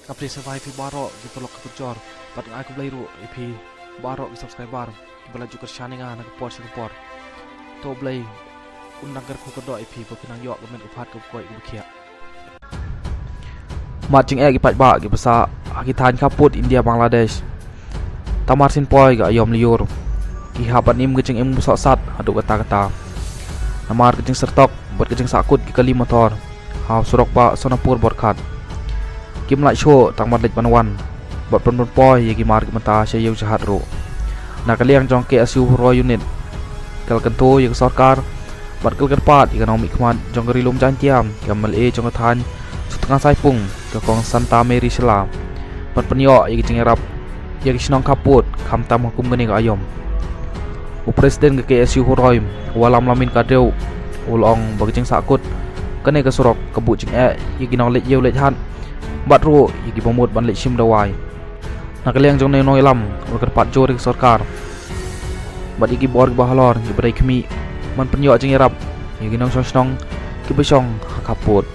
Kapri survive pi barok di pelok ke kecor. Pat ngai ku belai ru pi barok di subscriber. Ki belaju ke shaninga nak por support. To belai undang ker ku kedok pi pinang yok kemen upat ke koi ku kia. Mat jing gi pat ba gi pasa gi than kaput India Bangladesh. Tamar sin poi ga ayom liur. Ki hapat nim gejeng em busok sat aduk kata-kata. Namar gejeng sertok buat gejeng sakut ki kali motor. Hau surok pa sonapur borkat. Kim lại show tang mat lech panwan bot pon poi ye gi mar gi mata se yeu jahat ro na kaliang jong ke asu ro unit kal kanto ye sarkar bat kal kan pat economic khman jong ri lom jan tiam kamal e jong than setengah sai pung ke kong Santa Mary Sela bat penyo ye gi jengerap ye gi snong kaput kham tam hukum gani ga ayom u presiden ke asu roim walam lamin kadeu ulong bagi jeng sakut kane ke surok kebu jeng ye gi nong lech yeu lech han bat ro yigi bomot ban lech sim dawai nak liang jong noi lam urkan pat jor ke sarkar bat yigi bor bahalor yibrai khmi man penyo jeng erap yigi nong song ki besong kaput